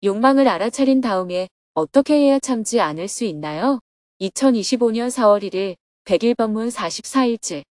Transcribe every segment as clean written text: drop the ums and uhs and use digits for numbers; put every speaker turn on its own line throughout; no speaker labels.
욕망을 알아차린 다음에 어떻게 해야 참지 않을 수 있나요? 2025년 4월 1일 101법문 44일째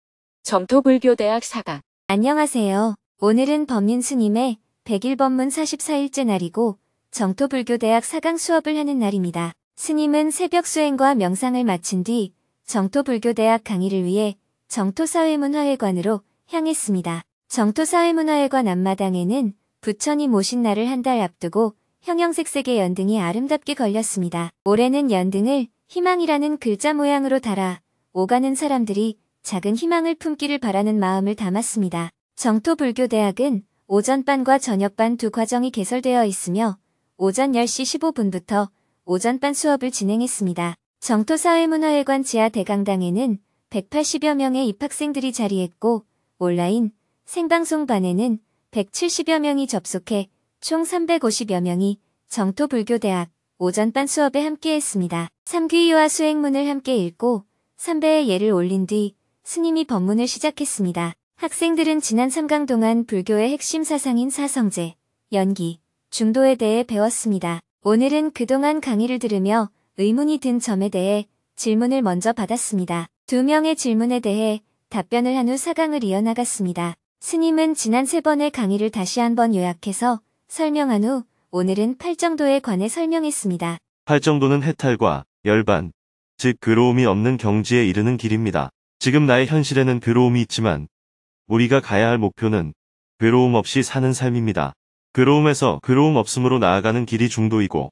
점토불교대학 4강.
안녕하세요. 오늘은 법륜 스님의 101법문 44일째 날이고 정토불교대학 4강 수업을 하는 날입니다. 스님은 새벽 수행과 명상을 마친 뒤 정토불교대학 강의를 위해 정토사회문화회관으로 향했습니다. 정토사회문화회관 앞마당에는 부처님 오신 날을 한 달 앞두고 형형색색의 연등이 아름답게 걸렸습니다. 올해는 연등을 희망이라는 글자 모양으로 달아 오가는 사람들이 작은 희망을 품기를 바라는 마음을 담았습니다. 정토불교대학은 오전반과 저녁반 두 과정이 개설되어 있으며 오전 10시 15분부터 오전반 수업을 진행했습니다. 정토사회문화회관 지하 대강당에는 180여 명의 입학생들이 자리했고 온라인 생방송반에는 170여 명이 접속해 총 350여 명이 정토불교대학 오전반 수업에 함께했습니다. 삼귀와 수행문을 함께 읽고 3배의 예를 올린 뒤 스님이 법문을 시작했습니다. 학생들은 지난 3강 동안 불교의 핵심 사상인 사성제, 연기, 중도에 대해 배웠습니다. 오늘은 그동안 강의를 들으며 의문이 든 점에 대해 질문을 먼저 받았습니다. 2명의 질문에 대해 답변을 한 후 4강을 이어나갔습니다. 스님은 지난 3번의 강의를 다시 한번 요약해서 설명한 후 오늘은 팔정도에 관해 설명했습니다.
팔정도는 해탈과 열반, 즉 괴로움이 없는 경지에 이르는 길입니다. 지금 나의 현실에는 괴로움이 있지만 우리가 가야 할 목표는 괴로움 없이 사는 삶입니다. 괴로움에서 괴로움 없음으로 나아가는 길이 중도이고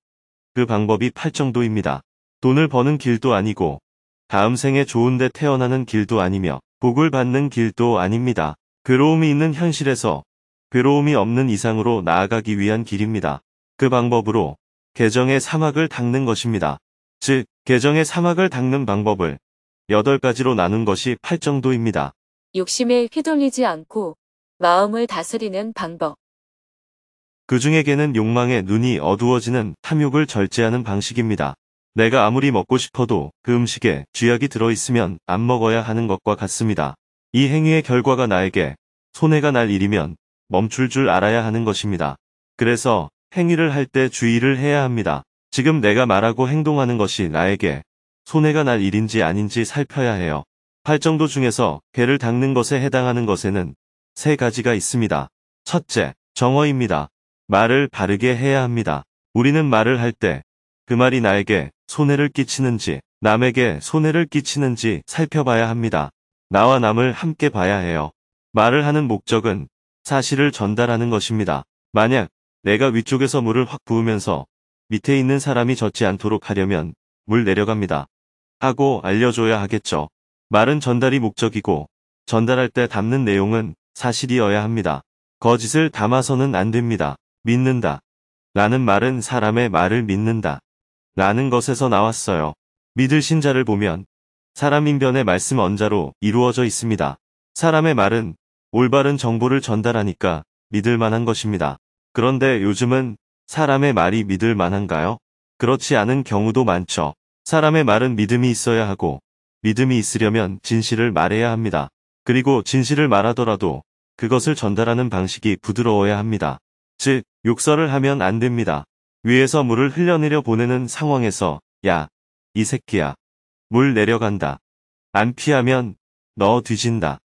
그 방법이 팔정도입니다. 돈을 버는 길도 아니고 다음 생에 좋은 데 태어나는 길도 아니며 복을 받는 길도 아닙니다. 괴로움이 있는 현실에서 괴로움이 없는 이상으로 나아가기 위한 길입니다. 그 방법으로 개정의 사막을 닦는 것입니다. 즉, 개정의 사막을 닦는 방법을 8가지로 나눈 것이 팔정도입니다.
욕심에 휘둘리지 않고 마음을 다스리는 방법.
그 중에 개는 욕망에 눈이 어두워지는 탐욕을 절제하는 방식입니다. 내가 아무리 먹고 싶어도 그 음식에 쥐약이 들어있으면 안 먹어야 하는 것과 같습니다. 이 행위의 결과가 나에게 손해가 날 일이면 멈출 줄 알아야 하는 것입니다. 그래서 행위를 할 때 주의를 해야 합니다. 지금 내가 말하고 행동하는 것이 나에게 손해가 날 일인지 아닌지 살펴야 해요. 팔정도 중에서 개를 닦는 것에 해당하는 것에는 3가지가 있습니다. 첫째, 정어입니다. 말을 바르게 해야 합니다. 우리는 말을 할 때 그 말이 나에게 손해를 끼치는지 남에게 손해를 끼치는지 살펴봐야 합니다. 나와 남을 함께 봐야 해요. 말을 하는 목적은 사실을 전달하는 것입니다. 만약 내가 위쪽에서 물을 확 부으면서 밑에 있는 사람이 젖지 않도록 하려면 물 내려갑니다. 하고 알려줘야 하겠죠. 말은 전달이 목적이고 전달할 때 담는 내용은 사실이어야 합니다. 거짓을 담아서는 안 됩니다. 믿는다. 라는 말은 사람의 말을 믿는다. 라는 것에서 나왔어요. 믿을 신자를 보면 사람 인변의 말씀 언자로 이루어져 있습니다. 사람의 말은 올바른 정보를 전달하니까 믿을 만한 것입니다. 그런데 요즘은 사람의 말이 믿을 만한가요? 그렇지 않은 경우도 많죠. 사람의 말은 믿음이 있어야 하고 믿음이 있으려면 진실을 말해야 합니다. 그리고 진실을 말하더라도 그것을 전달하는 방식이 부드러워야 합니다. 즉, 욕설을 하면 안 됩니다. 위에서 물을 흘려내려 보내는 상황에서 야, 이 새끼야. 물 내려간다. 안 피하면 너 뒤진다.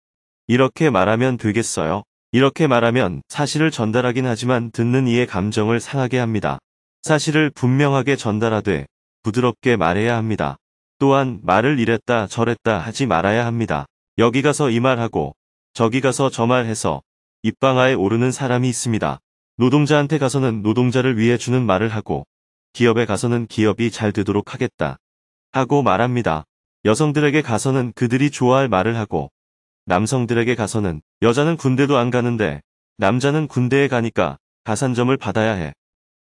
이렇게 말하면 되겠어요? 이렇게 말하면 사실을 전달하긴 하지만 듣는 이의 감정을 상하게 합니다. 사실을 분명하게 전달하되 부드럽게 말해야 합니다. 또한 말을 이랬다 저랬다 하지 말아야 합니다. 여기 가서 이 말하고 저기 가서 저 말해서 입방아에 오르는 사람이 있습니다. 노동자한테 가서는 노동자를 위해 주는 말을 하고 기업에 가서는 기업이 잘 되도록 하겠다 하고 말합니다. 여성들에게 가서는 그들이 좋아할 말을 하고 남성들에게 가서는 여자는 군대도 안 가는데 남자는 군대에 가니까 가산점을 받아야 해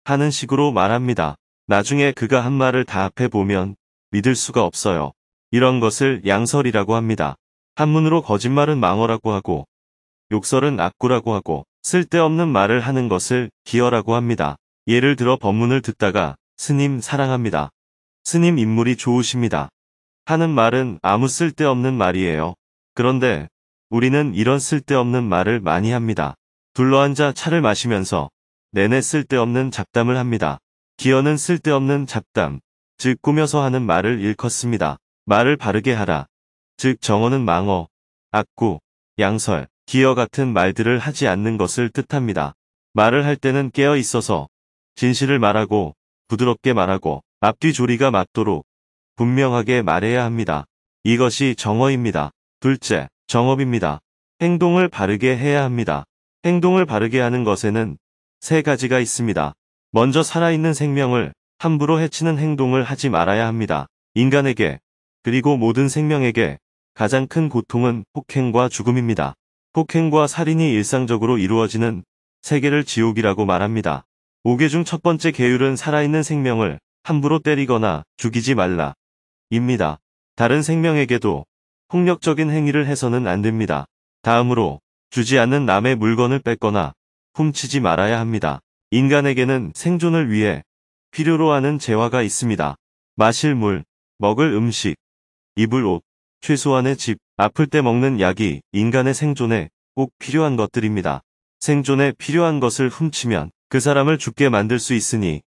하는 식으로 말합니다. 나중에 그가 한 말을 다 합해보면 믿을 수가 없어요. 이런 것을 양설이라고 합니다. 한문으로 거짓말은 망어라고 하고 욕설은 악구라고 하고 쓸데없는 말을 하는 것을 기어라고 합니다. 예를 들어 법문을 듣다가 스님 사랑합니다. 스님 인물이 좋으십니다. 하는 말은 아무 쓸데없는 말이에요. 그런데 우리는 이런 쓸데없는 말을 많이 합니다. 둘러앉아 차를 마시면서 내내 쓸데없는 잡담을 합니다. 기어는 쓸데없는 잡담, 즉 꾸며서 하는 말을 일컫습니다. 말을 바르게 하라. 즉 정어는 망어, 악구, 양설, 기어 같은 말들을 하지 않는 것을 뜻합니다. 말을 할 때는 깨어 있어서 진실을 말하고 부드럽게 말하고 앞뒤 조리가 맞도록 분명하게 말해야 합니다. 이것이 정어입니다. 둘째, 정업입니다. 행동을 바르게 해야 합니다. 행동을 바르게 하는 것에는 세 가지가 있습니다. 먼저 살아있는 생명을 함부로 해치는 행동을 하지 말아야 합니다. 인간에게 그리고 모든 생명에게 가장 큰 고통은 폭행과 죽음입니다. 폭행과 살인이 일상적으로 이루어지는 세계를 지옥이라고 말합니다. 5개 중 첫 번째 계율은 살아있는 생명을 함부로 때리거나 죽이지 말라 입니다. 다른 생명에게도 폭력적인 행위를 해서는 안 됩니다. 다음으로 주지 않는 남의 물건을 뺏거나 훔치지 말아야 합니다. 인간에게는 생존을 위해 필요로 하는 재화가 있습니다. 마실 물, 먹을 음식, 입을 옷, 최소한의 집, 아플 때 먹는 약이 인간의 생존에 꼭 필요한 것들입니다. 생존에 필요한 것을 훔치면 그 사람을 죽게 만들 수 있으니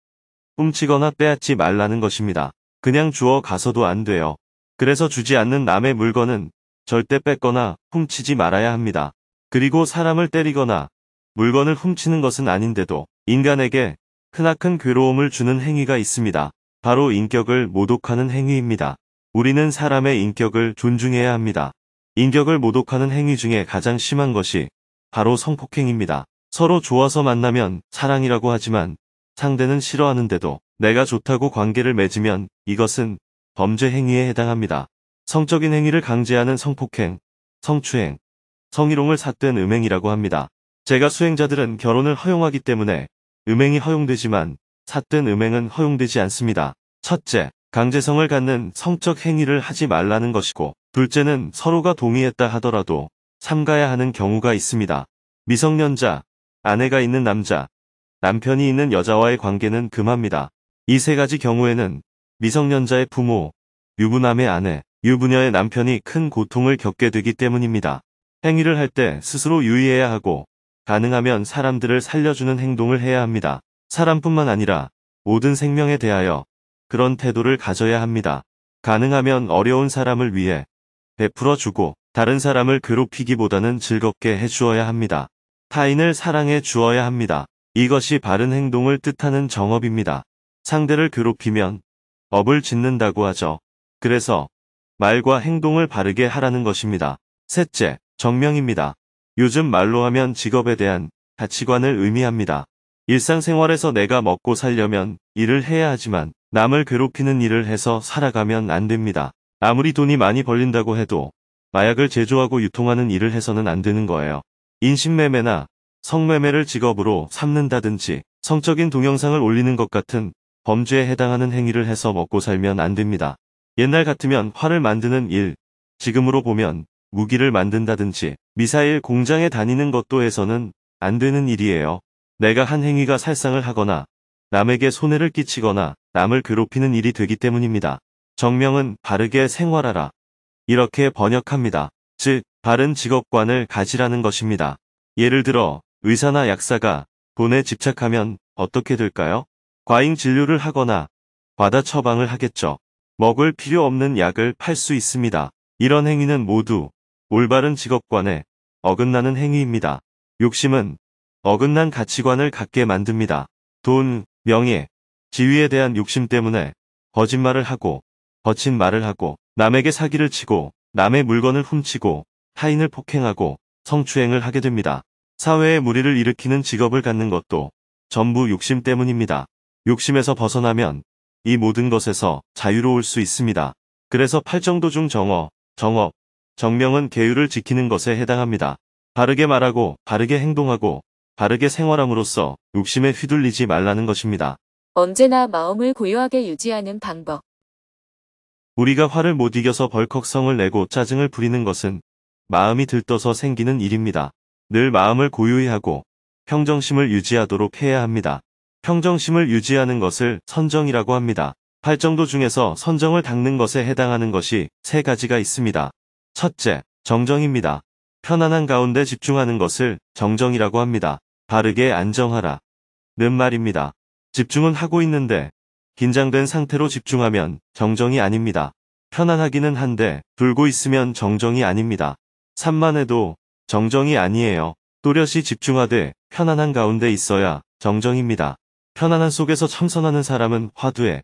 훔치거나 빼앗지 말라는 것입니다. 그냥 주워 가서도 안 돼요. 그래서 주지 않는 남의 물건은 절대 뺏거나 훔치지 말아야 합니다. 그리고 사람을 때리거나 물건을 훔치는 것은 아닌데도 인간에게 크나큰 괴로움을 주는 행위가 있습니다. 바로 인격을 모독하는 행위입니다. 우리는 사람의 인격을 존중해야 합니다. 인격을 모독하는 행위 중에 가장 심한 것이 바로 성폭행입니다. 서로 좋아서 만나면 사랑이라고 하지만 상대는 싫어하는데도 내가 좋다고 관계를 맺으면 이것은 범죄 행위에 해당합니다. 성적인 행위를 강제하는 성폭행, 성추행, 성희롱을 삿된 음행이라고 합니다. 제가 수행자들은 결혼을 허용하기 때문에 음행이 허용되지만 삿된 음행은 허용되지 않습니다. 첫째, 강제성을 갖는 성적 행위를 하지 말라는 것이고, 둘째는 서로가 동의했다 하더라도 삼가야 하는 경우가 있습니다. 미성년자, 아내가 있는 남자, 남편이 있는 여자와의 관계는 금합니다. 이 세 가지 경우에는 미성년자의 부모, 유부남의 아내, 유부녀의 남편이 큰 고통을 겪게 되기 때문입니다. 행위를 할 때 스스로 유의해야 하고 가능하면 사람들을 살려주는 행동을 해야 합니다. 사람뿐만 아니라 모든 생명에 대하여 그런 태도를 가져야 합니다. 가능하면 어려운 사람을 위해 베풀어주고 다른 사람을 괴롭히기보다는 즐겁게 해주어야 합니다. 타인을 사랑해 주어야 합니다. 이것이 바른 행동을 뜻하는 정업입니다. 상대를 괴롭히면 업을 짓는다고 하죠. 그래서 말과 행동을 바르게 하라는 것입니다. 셋째, 정명입니다. 요즘 말로 하면 직업에 대한 가치관을 의미합니다. 일상생활에서 내가 먹고 살려면 일을 해야 하지만 남을 괴롭히는 일을 해서 살아가면 안 됩니다. 아무리 돈이 많이 벌린다고 해도 마약을 제조하고 유통하는 일을 해서는 안 되는 거예요. 인신매매나 성매매를 직업으로 삼는다든지 성적인 동영상을 올리는 것 같은 범죄에 해당하는 행위를 해서 먹고 살면 안 됩니다. 옛날 같으면 활을 만드는 일, 지금으로 보면 무기를 만든다든지 미사일 공장에 다니는 것도 해서는 안 되는 일이에요. 내가 한 행위가 살상을 하거나 남에게 손해를 끼치거나 남을 괴롭히는 일이 되기 때문입니다. 정명은 바르게 생활하라. 이렇게 번역합니다. 즉, 바른 직업관을 가지라는 것입니다. 예를 들어 의사나 약사가 돈에 집착하면 어떻게 될까요? 과잉 진료를 하거나 과다 처방을 하겠죠. 먹을 필요 없는 약을 팔 수 있습니다. 이런 행위는 모두 올바른 직업관에 어긋나는 행위입니다. 욕심은 어긋난 가치관을 갖게 만듭니다. 돈, 명예, 지위에 대한 욕심 때문에 거짓말을 하고 거친 말을 하고 남에게 사기를 치고 남의 물건을 훔치고 타인을 폭행하고 성추행을 하게 됩니다. 사회에 무리를 일으키는 직업을 갖는 것도 전부 욕심 때문입니다. 욕심에서 벗어나면 이 모든 것에서 자유로울 수 있습니다. 그래서 팔정도 중 정어, 정업, 정명은 계율을 지키는 것에 해당합니다. 바르게 말하고 바르게 행동하고 바르게 생활함으로써 욕심에 휘둘리지 말라는 것입니다.
언제나 마음을 고요하게 유지하는 방법.
우리가 화를 못 이겨서 벌컥 성을 내고 짜증을 부리는 것은 마음이 들떠서 생기는 일입니다. 늘 마음을 고요히 하고 평정심을 유지하도록 해야 합니다. 평정심을 유지하는 것을 선정이라고 합니다. 팔정도 중에서 선정을 닦는 것에 해당하는 것이 세 가지가 있습니다. 첫째, 정정입니다. 편안한 가운데 집중하는 것을 정정이라고 합니다. 바르게 안정하라. 는 말입니다. 집중은 하고 있는데 긴장된 상태로 집중하면 정정이 아닙니다. 편안하기는 한데 돌고 있으면 정정이 아닙니다. 산만해도 정정이 아니에요. 또렷이 집중하되 편안한 가운데 있어야 정정입니다. 편안한 속에서 참선하는 사람은 화두에,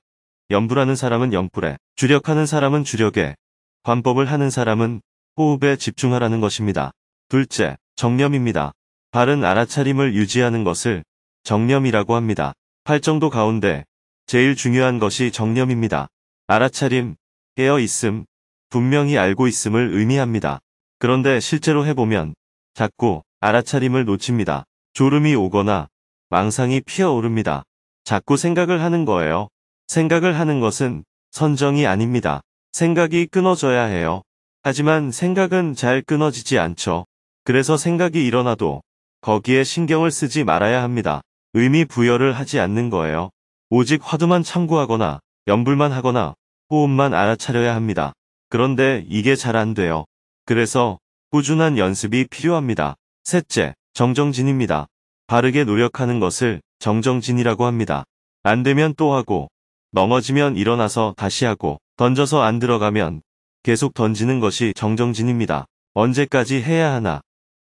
염불하는 사람은 염불에, 주력하는 사람은 주력에, 관법을 하는 사람은 호흡에 집중하라는 것입니다. 둘째, 정념입니다. 바른 알아차림을 유지하는 것을 정념이라고 합니다. 팔정도 가운데 제일 중요한 것이 정념입니다. 알아차림, 깨어있음, 분명히 알고 있음을 의미합니다. 그런데 실제로 해보면 자꾸 알아차림을 놓칩니다. 졸음이 오거나 망상이 피어오릅니다. 자꾸 생각을 하는 거예요. 생각을 하는 것은 선정이 아닙니다. 생각이 끊어져야 해요. 하지만 생각은 잘 끊어지지 않죠. 그래서 생각이 일어나도 거기에 신경을 쓰지 말아야 합니다. 의미 부여를 하지 않는 거예요. 오직 화두만 참고하거나 염불만 하거나 호흡만 알아차려야 합니다. 그런데 이게 잘 안 돼요. 그래서 꾸준한 연습이 필요합니다. 셋째, 정정진입니다. 바르게 노력하는 것을 정정진이라고 합니다. 안 되면 또 하고, 넘어지면 일어나서 다시 하고, 던져서 안 들어가면 계속 던지는 것이 정정진입니다. 언제까지 해야 하나?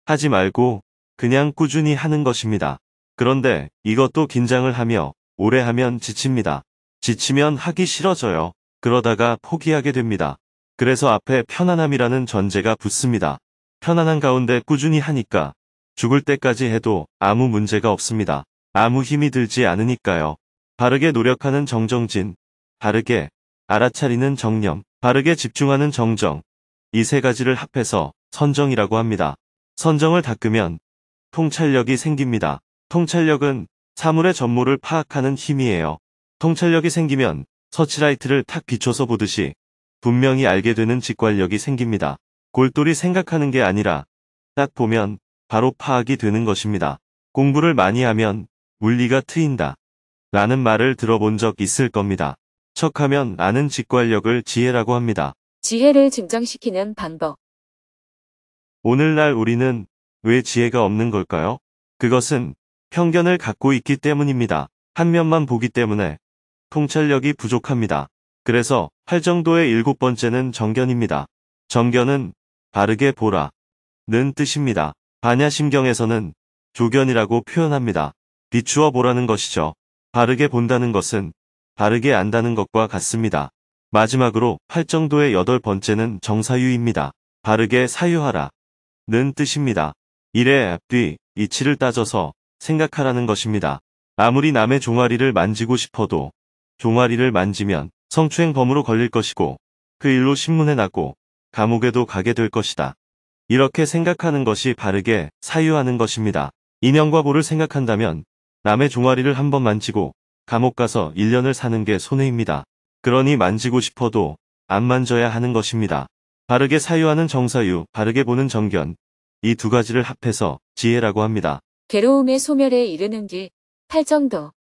하지 말고 그냥 꾸준히 하는 것입니다. 그런데 이것도 긴장을 하며 오래 하면 지칩니다. 지치면 하기 싫어져요. 그러다가 포기하게 됩니다. 그래서 앞에 편안함이라는 전제가 붙습니다. 편안한 가운데 꾸준히 하니까 죽을 때까지 해도 아무 문제가 없습니다. 아무 힘이 들지 않으니까요. 바르게 노력하는 정정진, 바르게 알아차리는 정념, 바르게 집중하는 정정. 이 세 가지를 합해서 선정이라고 합니다. 선정을 닦으면 통찰력이 생깁니다. 통찰력은 사물의 전모를 파악하는 힘이에요. 통찰력이 생기면 서치라이트를 탁 비춰서 보듯이 분명히 알게 되는 직관력이 생깁니다. 골똘히 생각하는 게 아니라 딱 보면 바로 파악이 되는 것입니다. 공부를 많이 하면 물리가 트인다. 라는 말을 들어본 적 있을 겁니다. 척하면 아는 직관력을 지혜라고 합니다.
지혜를 증정시키는 방법.
오늘날 우리는 왜 지혜가 없는 걸까요? 그것은 편견을 갖고 있기 때문입니다. 한 면만 보기 때문에 통찰력이 부족합니다. 그래서 팔정도의 7번째는 정견입니다. 정견은 바르게 보라 는 뜻입니다. 반야심경에서는 조견이라고 표현합니다. 비추어 보라는 것이죠. 바르게 본다는 것은 바르게 안다는 것과 같습니다. 마지막으로 팔정도의 8번째는 정사유입니다. 바르게 사유하라 는 뜻입니다. 일의 앞뒤, 이치를 따져서 생각하라는 것입니다. 아무리 남의 종아리를 만지고 싶어도 종아리를 만지면 성추행범으로 걸릴 것이고 그 일로 신문에 나고 감옥에도 가게 될 것이다. 이렇게 생각하는 것이 바르게 사유하는 것입니다. 인연과 보를 생각한다면 남의 종아리를 한번 만지고 감옥 가서 1년을 사는 게 손해입니다. 그러니 만지고 싶어도 안 만져야 하는 것입니다. 바르게 사유하는 정사유, 바르게 보는 정견, 이 두 가지를 합해서 지혜라고 합니다.
괴로움의 소멸에 이르는 길, 팔정도.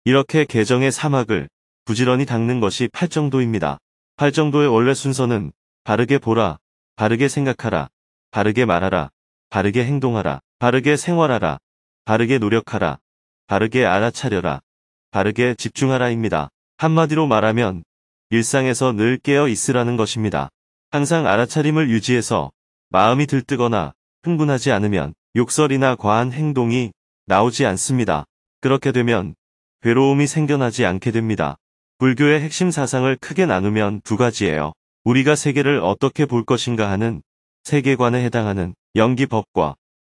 이렇게 개정의 사막을 부지런히 닦는 것이 팔정도입니다. 팔정도의 원래 순서는 바르게 보라, 바르게 생각하라, 바르게 말하라, 바르게 행동하라, 바르게 생활하라, 바르게 노력하라, 바르게 알아차려라, 바르게 집중하라입니다. 한마디로 말하면 일상에서 늘 깨어 있으라는 것입니다. 항상 알아차림을 유지해서 마음이 들뜨거나 흥분하지 않으면 욕설이나 과한 행동이 나오지 않습니다. 그렇게 되면 괴로움이 생겨나지 않게 됩니다. 불교의 핵심 사상을 크게 나누면 두 가지예요. 우리가 세계를 어떻게 볼 것인가 하는 세계관에 해당하는 연기법과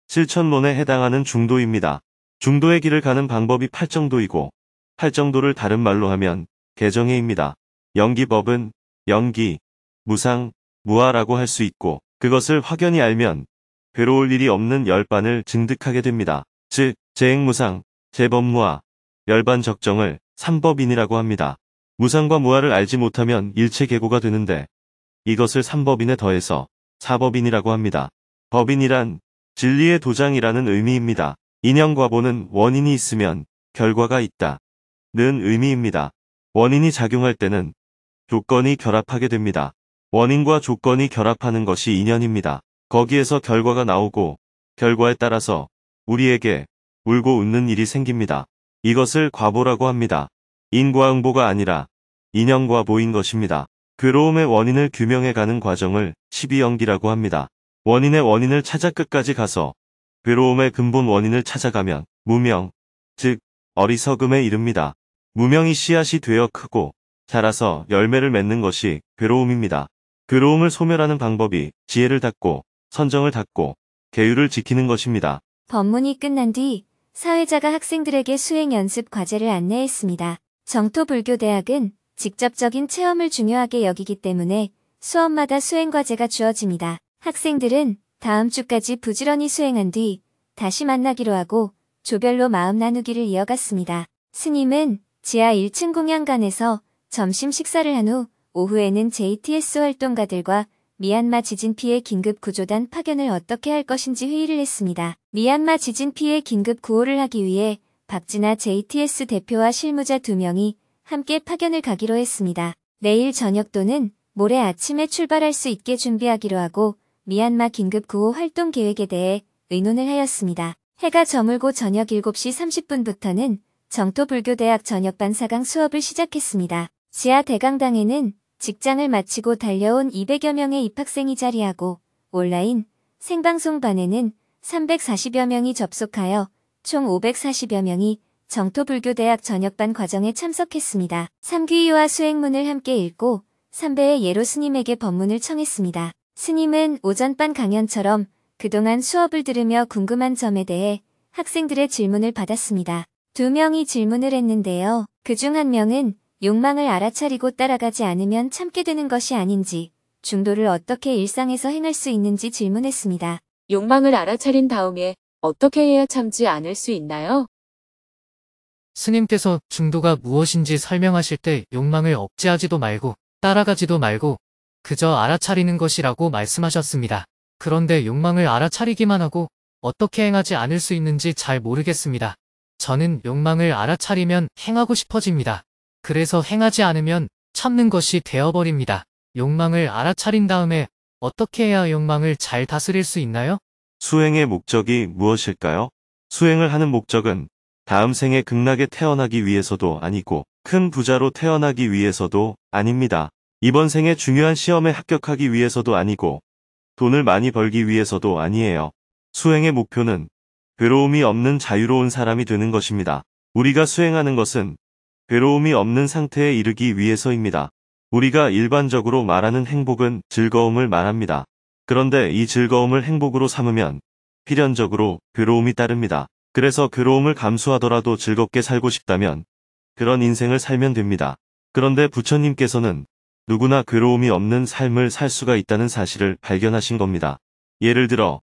실천론에 해당하는 중도입니다. 중도의 길을 가는 방법이 팔정도이고 팔정도를 다른 말로 하면 개정해입니다. 연기법은 연기, 무상, 무아라고 할 수 있고 그것을 확연히 알면 괴로울 일이 없는 열반을 증득하게 됩니다. 즉, 재행무상, 재법무아, 열반적정을 삼법인이라고 합니다. 무상과 무아를 알지 못하면 일체계고가 되는데 이것을 삼법인에 더해서 사법인이라고 합니다. 법인이란 진리의 도장이라는 의미입니다. 인연과 보는 원인이 있으면 결과가 있다. 는 의미입니다. 원인이 작용할 때는 조건이 결합하게 됩니다. 원인과 조건이 결합하는 것이 인연입니다. 거기에서 결과가 나오고 결과에 따라서 우리에게 울고 웃는 일이 생깁니다. 이것을 과보라고 합니다. 인과 응보가 아니라 인연과보인 것입니다. 괴로움의 원인을 규명해가는 과정을 12연기라고 합니다. 원인의 원인을 찾아 끝까지 가서 괴로움의 근본 원인을 찾아가면 무명, 즉 어리석음에 이릅니다. 무명이 씨앗이 되어 크고 자라서 열매를 맺는 것이 괴로움입니다. 괴로움을 소멸하는 방법이 지혜를 닫고 선정을 닫고 계율을 지키는 것입니다.
법문이 끝난 뒤 사회자가 학생들에게 수행 연습 과제를 안내했습니다. 정토불교대학은 직접적인 체험을 중요하게 여기기 때문에 수업마다 수행 과제가 주어집니다. 학생들은 다음 주까지 부지런히 수행한 뒤 다시 만나기로 하고 조별로 마음 나누기를 이어갔습니다. 스님은 지하 1층 공양관에서 점심 식사를 한 후 오후에는 JTS 활동가들과 미얀마 지진 피해 긴급 구조단 파견을 어떻게 할 것인지 회의를 했습니다. 미얀마 지진 피해 긴급 구호를 하기 위해 박진아 JTS 대표와 실무자 2명이 함께 파견을 가기로 했습니다. 내일 저녁 또는 모레 아침에 출발할 수 있게 준비하기로 하고 미얀마 긴급 구호 활동 계획에 대해 의논을 하였습니다. 해가 저물고 저녁 7시 30분부터는 정토불교대학 저녁반 4강 수업을 시작했습니다. 지하 대강당에는 직장을 마치고 달려온 200여 명의 입학생이 자리하고 온라인 생방송반에는 340여 명이 접속하여 총 540여 명이 정토불교대학 저녁반 과정에 참석했습니다. 삼귀와 수행문을 함께 읽고 삼배의 예로 스님에게 법문을 청했습니다. 스님은 오전반 강연처럼 그동안 수업을 들으며 궁금한 점에 대해 학생들의 질문을 받았습니다. 2명이 질문을 했는데요. 그중 1명은 욕망을 알아차리고 따라가지 않으면 참게 되는 것이 아닌지, 중도를 어떻게 일상에서 행할 수 있는지 질문했습니다.
욕망을 알아차린 다음에 어떻게 해야 참지 않을 수 있나요?
스님께서 중도가 무엇인지 설명하실 때 욕망을 억제하지도 말고 따라가지도 말고 그저 알아차리는 것이라고 말씀하셨습니다. 그런데 욕망을 알아차리기만 하고 어떻게 행하지 않을 수 있는지 잘 모르겠습니다. 저는 욕망을 알아차리면 행하고 싶어집니다. 그래서 행하지 않으면 참는 것이 되어버립니다. 욕망을 알아차린 다음에 어떻게 해야 욕망을 잘 다스릴 수 있나요?
수행의 목적이 무엇일까요? 수행을 하는 목적은 다음 생에 극락에 태어나기 위해서도 아니고 큰 부자로 태어나기 위해서도 아닙니다. 이번 생에 중요한 시험에 합격하기 위해서도 아니고 돈을 많이 벌기 위해서도 아니에요. 수행의 목표는 괴로움이 없는 자유로운 사람이 되는 것입니다. 우리가 수행하는 것은 괴로움이 없는 상태에 이르기 위해서입니다. 우리가 일반적으로 말하는 행복은 즐거움을 말합니다. 그런데 이 즐거움을 행복으로 삼으면 필연적으로 괴로움이 따릅니다. 그래서 괴로움을 감수하더라도 즐겁게 살고 싶다면 그런 인생을 살면 됩니다. 그런데 부처님께서는 누구나 괴로움이 없는 삶을 살 수가 있다는 사실을 발견하신 겁니다. 예를 들어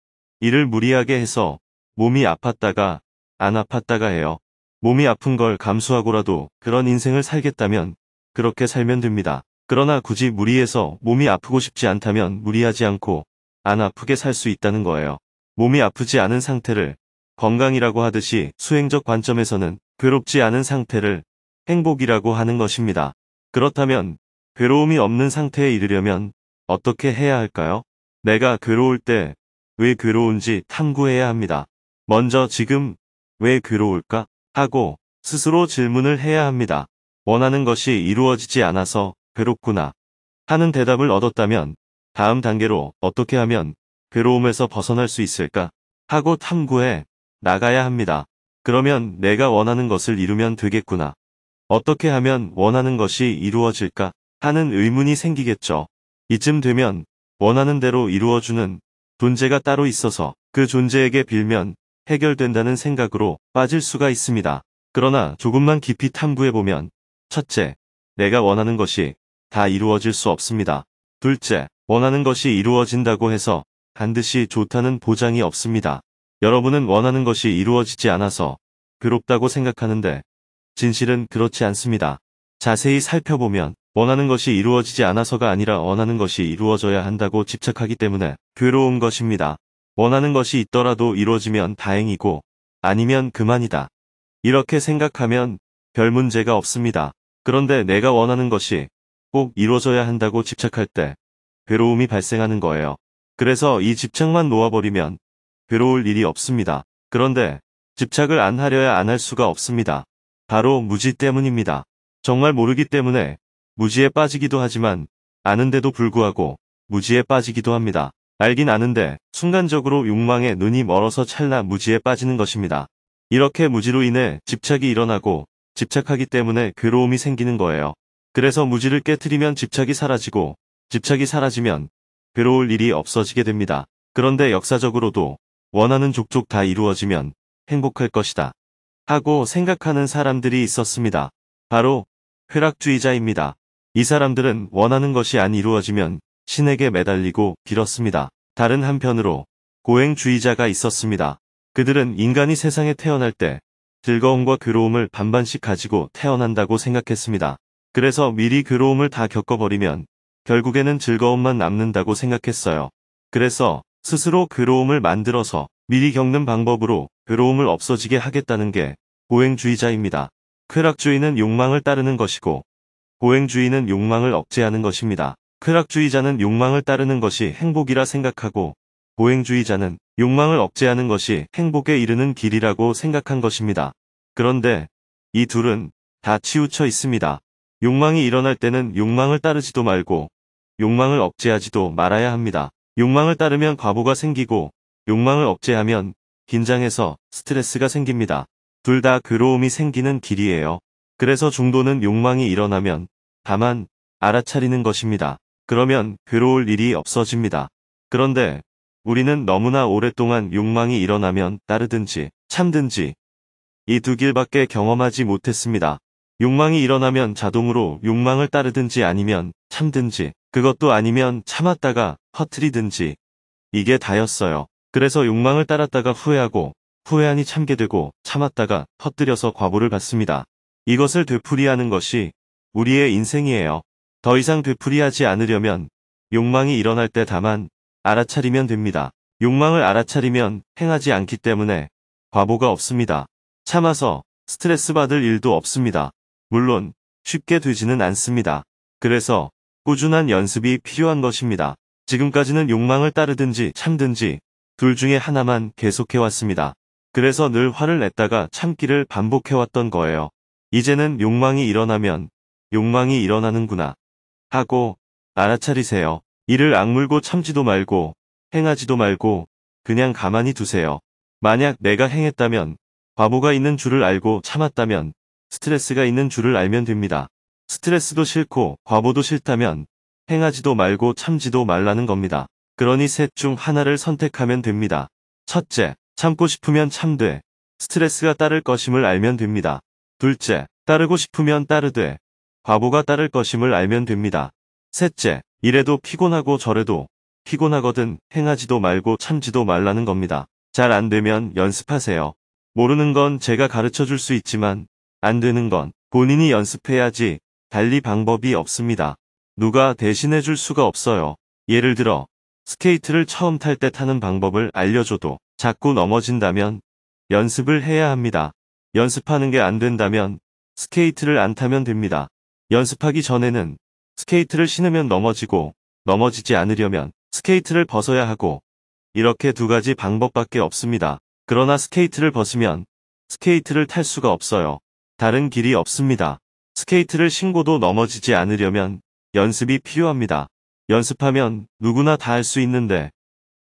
일을 무리하게 해서 몸이 아팠다가 안 아팠다가 해요. 몸이 아픈 걸 감수하고라도 그런 인생을 살겠다면 그렇게 살면 됩니다. 그러나 굳이 무리해서 몸이 아프고 싶지 않다면 무리하지 않고 안 아프게 살 수 있다는 거예요. 몸이 아프지 않은 상태를 건강이라고 하듯이 수행적 관점에서는 괴롭지 않은 상태를 행복이라고 하는 것입니다. 그렇다면 괴로움이 없는 상태에 이르려면 어떻게 해야 할까요? 내가 괴로울 때 왜 괴로운지 탐구해야 합니다. 먼저 지금 왜 괴로울까? 하고 스스로 질문을 해야 합니다. 원하는 것이 이루어지지 않아서 괴롭구나 하는 대답을 얻었다면 다음 단계로 어떻게 하면 괴로움에서 벗어날 수 있을까? 하고 탐구해 나가야 합니다. 그러면 내가 원하는 것을 이루면 되겠구나. 어떻게 하면 원하는 것이 이루어질까? 하는 의문이 생기겠죠. 이쯤 되면 원하는 대로 이루어주는 존재가 따로 있어서 그 존재에게 빌면 해결된다는 생각으로 빠질 수가 있습니다. 그러나 조금만 깊이 탐구해보면 첫째, 내가 원하는 것이 다 이루어질 수 없습니다. 둘째, 원하는 것이 이루어진다고 해서 반드시 좋다는 보장이 없습니다. 여러분은 원하는 것이 이루어지지 않아서 괴롭다고 생각하는데 진실은 그렇지 않습니다. 자세히 살펴보면 원하는 것이 이루어지지 않아서가 아니라 원하는 것이 이루어져야 한다고 집착하기 때문에 괴로운 것입니다. 원하는 것이 있더라도 이루어지면 다행이고 아니면 그만이다. 이렇게 생각하면 별 문제가 없습니다. 그런데 내가 원하는 것이 꼭 이루어져야 한다고 집착할 때 괴로움이 발생하는 거예요. 그래서 이 집착만 놓아버리면 괴로울 일이 없습니다. 그런데 집착을 안 하려야 안 할 수가 없습니다. 바로 무지 때문입니다. 정말 모르기 때문에 무지에 빠지기도 하지만 아는데도 불구하고 무지에 빠지기도 합니다. 알긴 아는데 순간적으로 욕망에 눈이 멀어서 찰나 무지에 빠지는 것입니다. 이렇게 무지로 인해 집착이 일어나고 집착하기 때문에 괴로움이 생기는 거예요. 그래서 무지를 깨트리면 집착이 사라지고 집착이 사라지면 괴로울 일이 없어지게 됩니다. 그런데 역사적으로도 원하는 족족 다 이루어지면 행복할 것이다 하고 생각하는 사람들이 있었습니다. 바로 쾌락주의자입니다. 이 사람들은 원하는 것이 안 이루어지면 신에게 매달리고 빌었습니다. 다른 한편으로 고행주의자가 있었습니다. 그들은 인간이 세상에 태어날 때 즐거움과 괴로움을 반반씩 가지고 태어난다고 생각했습니다. 그래서 미리 괴로움을 다 겪어버리면 결국에는 즐거움만 남는다고 생각했어요. 그래서 스스로 괴로움을 만들어서 미리 겪는 방법으로 괴로움을 없어지게 하겠다는 게 고행주의자입니다. 쾌락주의는 욕망을 따르는 것이고 고행주의는 욕망을 억제하는 것입니다. 쾌락주의자는 욕망을 따르는 것이 행복이라 생각하고 고행주의자는 욕망을 억제하는 것이 행복에 이르는 길이라고 생각한 것입니다. 그런데 이 둘은 다 치우쳐 있습니다. 욕망이 일어날 때는 욕망을 따르지도 말고 욕망을 억제하지도 말아야 합니다. 욕망을 따르면 과보가 생기고 욕망을 억제하면 긴장해서 스트레스가 생깁니다. 둘 다 괴로움이 생기는 길이에요. 그래서 중도는 욕망이 일어나면 다만 알아차리는 것입니다. 그러면 괴로울 일이 없어집니다. 그런데 우리는 너무나 오랫동안 욕망이 일어나면 따르든지 참든지 이 두 길밖에 경험하지 못했습니다. 욕망이 일어나면 자동으로 욕망을 따르든지 아니면 참든지 그것도 아니면 참았다가 퍼뜨리든지 이게 다였어요. 그래서 욕망을 따랐다가 후회하고 후회하니 참게 되고 참았다가 퍼뜨려서 과보를 받습니다. 이것을 되풀이하는 것이 우리의 인생이에요. 더 이상 되풀이하지 않으려면 욕망이 일어날 때 다만 알아차리면 됩니다. 욕망을 알아차리면 행하지 않기 때문에 과보가 없습니다. 참아서 스트레스 받을 일도 없습니다. 물론 쉽게 되지는 않습니다. 그래서 꾸준한 연습이 필요한 것입니다. 지금까지는 욕망을 따르든지 참든지 둘 중에 하나만 계속해왔습니다. 그래서 늘 화를 냈다가 참기를 반복해왔던 거예요. 이제는 욕망이 일어나면 욕망이 일어나는구나 하고 알아차리세요. 이를 악물고 참지도 말고 행하지도 말고 그냥 가만히 두세요. 만약 내가 행했다면 과보가 있는 줄을 알고 참았다면 스트레스가 있는 줄을 알면 됩니다. 스트레스도 싫고 과보도 싫다면 행하지도 말고 참지도 말라는 겁니다. 그러니 셋 중 하나를 선택하면 됩니다. 첫째, 참고 싶으면 참되 스트레스가 따를 것임을 알면 됩니다. 둘째, 따르고 싶으면 따르되 과보가 따를 것임을 알면 됩니다. 셋째, 이래도 피곤하고 저래도 피곤하거든 행하지도 말고 참지도 말라는 겁니다. 잘 안 되면 연습하세요. 모르는 건 제가 가르쳐 줄 수 있지만 안 되는 건 본인이 연습해야지 달리 방법이 없습니다. 누가 대신해 줄 수가 없어요. 예를 들어 스케이트를 처음 탈 때 타는 방법을 알려줘도 자꾸 넘어진다면 연습을 해야 합니다. 연습하는 게 안 된다면 스케이트를 안 타면 됩니다. 연습하기 전에는 스케이트를 신으면 넘어지고 넘어지지 않으려면 스케이트를 벗어야 하고 이렇게 두 가지 방법밖에 없습니다. 그러나 스케이트를 벗으면 스케이트를 탈 수가 없어요. 다른 길이 없습니다. 스케이트를 신고도 넘어지지 않으려면 연습이 필요합니다. 연습하면 누구나 다 할 수 있는데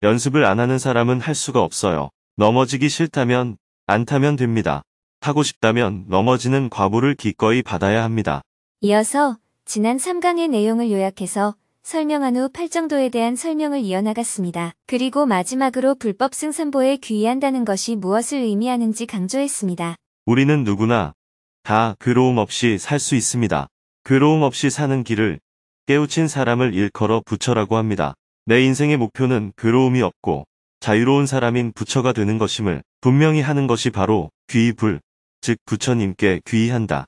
연습을 안 하는 사람은 할 수가 없어요. 넘어지기 싫다면 안 타면 됩니다. 타고 싶다면 넘어지는 과보를 기꺼이 받아야 합니다.
이어서 지난 3강의 내용을 요약해서 설명한 후 팔정도에 대한 설명을 이어나갔습니다. 그리고 마지막으로 불법 승산보에 귀의한다는 것이 무엇을 의미하는지 강조했습니다.
우리는 누구나 다 괴로움 없이 살 수 있습니다. 괴로움 없이 사는 길을 깨우친 사람을 일컬어 부처라고 합니다. 내 인생의 목표는 괴로움이 없고 자유로운 사람인 부처가 되는 것임을 분명히 하는 것이 바로 귀의불, 즉 부처님께 귀의한다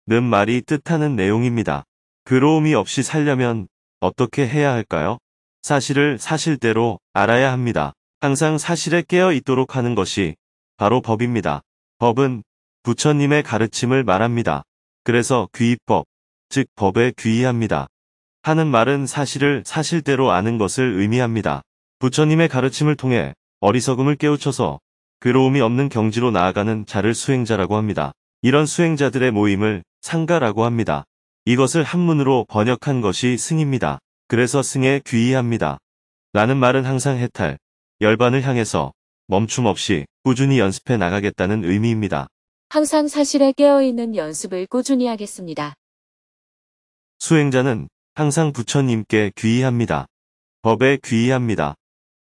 는 말이 뜻하는 내용입니다. 괴로움이 없이 살려면 어떻게 해야 할까요? 사실을 사실대로 알아야 합니다. 항상 사실에 깨어 있도록 하는 것이 바로 법입니다. 법은 부처님의 가르침을 말합니다. 그래서 귀의법, 즉 법에 귀의합니다. 하는 말은 사실을 사실대로 아는 것을 의미합니다. 부처님의 가르침을 통해 어리석음을 깨우쳐서 괴로움이 없는 경지로 나아가는 자를 수행자라고 합니다. 이런 수행자들의 모임을 상가라고 합니다. 이것을 한문으로 번역한 것이 승입니다. 그래서 승에 귀의합니다. 라는 말은 항상 해탈, 열반을 향해서 멈춤 없이 꾸준히 연습해 나가겠다는 의미입니다.
항상 사실에 깨어있는 연습을 꾸준히 하겠습니다.
수행자는 항상 부처님께 귀의합니다. 법에 귀의합니다.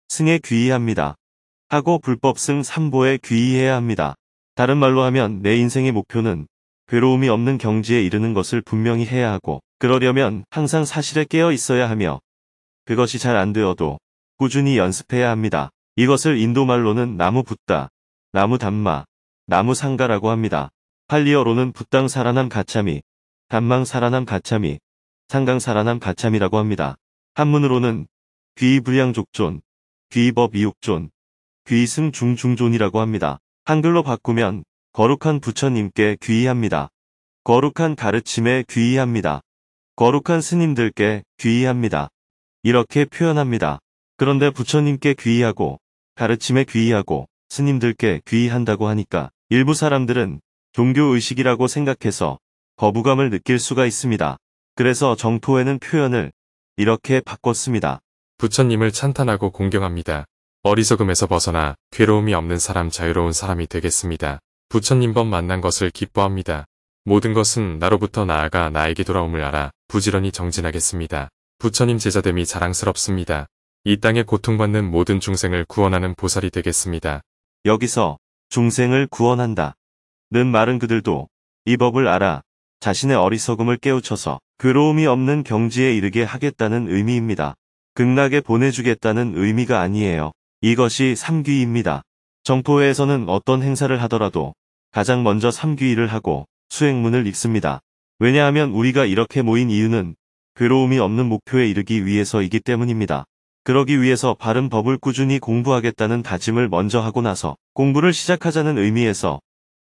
승에 귀의합니다. 하고 불법승 삼보에 귀의해야 합니다. 다른 말로 하면 내 인생의 목표는 괴로움이 없는 경지에 이르는 것을 분명히 해야 하고, 그러려면 항상 사실에 깨어 있어야 하며, 그것이 잘 안 되어도 꾸준히 연습해야 합니다. 이것을 인도말로는 나무 붓다, 나무 담마, 나무 상가라고 합니다. 팔리어로는 붓당 사라남 가차미, 담망 사라남 가차미, 상강 사라남 가차미라고 합니다. 한문으로는 귀의불량족존, 귀의법 이육존, 귀의승 중중존이라고 합니다. 한글로 바꾸면 거룩한 부처님께 귀의합니다. 거룩한 가르침에 귀의합니다. 거룩한 스님들께 귀의합니다. 이렇게 표현합니다. 그런데 부처님께 귀의하고 가르침에 귀의하고 스님들께 귀의한다고 하니까 일부 사람들은 종교의식이라고 생각해서 거부감을 느낄 수가 있습니다. 그래서 정토에는 표현을 이렇게 바꿨습니다.
부처님을 찬탄하고 공경합니다. 어리석음에서 벗어나 괴로움이 없는 사람, 자유로운 사람이 되겠습니다. 부처님 법 만난 것을 기뻐합니다. 모든 것은 나로부터 나아가 나에게 돌아옴을 알아 부지런히 정진하겠습니다. 부처님 제자됨이 자랑스럽습니다. 이 땅에 고통받는 모든 중생을 구원하는 보살이 되겠습니다.
여기서 중생을 구원한다 는 말은 그들도 이 법을 알아 자신의 어리석음을 깨우쳐서 괴로움이 없는 경지에 이르게 하겠다는 의미입니다. 극락에 보내주겠다는 의미가 아니에요. 이것이 삼귀입니다. 정토회에서는 어떤 행사를 하더라도 가장 먼저 삼귀를 하고 수행문을 읽습니다. 왜냐하면 우리가 이렇게 모인 이유는 괴로움이 없는 목표에 이르기 위해서이기 때문입니다. 그러기 위해서 바른 법을 꾸준히 공부하겠다는 다짐을 먼저 하고 나서 공부를 시작하자는 의미에서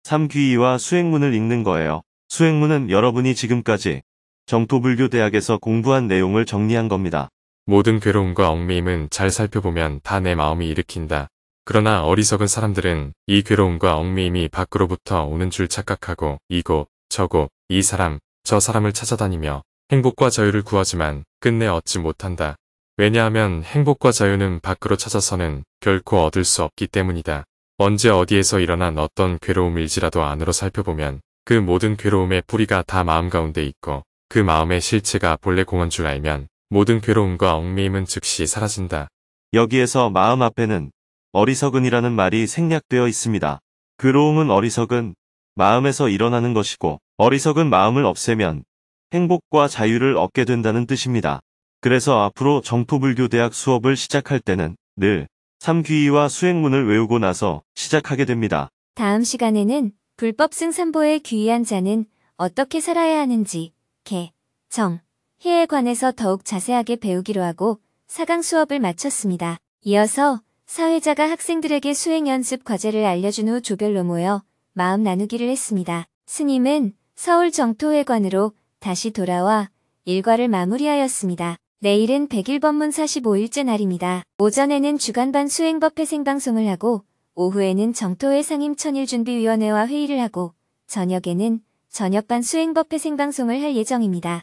삼귀와 수행문을 읽는 거예요. 수행문은 여러분이 지금까지 정토불교대학에서 공부한 내용을 정리한 겁니다.
모든 괴로움과 얽매임은 잘 살펴보면 다 내 마음이 일으킨다. 그러나 어리석은 사람들은 이 괴로움과 얽매임이 밖으로부터 오는 줄 착각하고 이곳, 저곳, 이 사람, 저 사람을 찾아다니며 행복과 자유를 구하지만 끝내 얻지 못한다. 왜냐하면 행복과 자유는 밖으로 찾아서는 결코 얻을 수 없기 때문이다. 언제 어디에서 일어난 어떤 괴로움일지라도 안으로 살펴보면 그 모든 괴로움의 뿌리가 다 마음 가운데 있고 그 마음의 실체가 본래 공한 줄 알면 모든 괴로움과 얽매임은 즉시 사라진다.
여기에서 마음 앞에는 어리석은이라는 말이 생략되어 있습니다. 괴로움은 어리석은 마음에서 일어나는 것이고 어리석은 마음을 없애면 행복과 자유를 얻게 된다는 뜻입니다. 그래서 앞으로 정토불교대학 수업을 시작할 때는 늘 삼귀와 수행문을 외우고 나서 시작하게 됩니다.
다음 시간에는 불법승 삼보에 귀의한 자는 어떻게 살아야 하는지 개, 정, 희에 관해서 더욱 자세하게 배우기로 하고 4강 수업을 마쳤습니다. 이어서 사회자가 학생들에게 수행 연습 과제를 알려준 후 조별로 모여 마음 나누기를 했습니다. 스님은 서울 정토회관으로 다시 돌아와 일과를 마무리하였습니다. 내일은 100일 법문 45일째 날입니다. 오전에는 주간반 수행법회 생방송을 하고 오후에는 정토회 상임천일준비위원회와 회의를 하고 저녁에는 저녁반 수행법회 생방송을 할 예정입니다.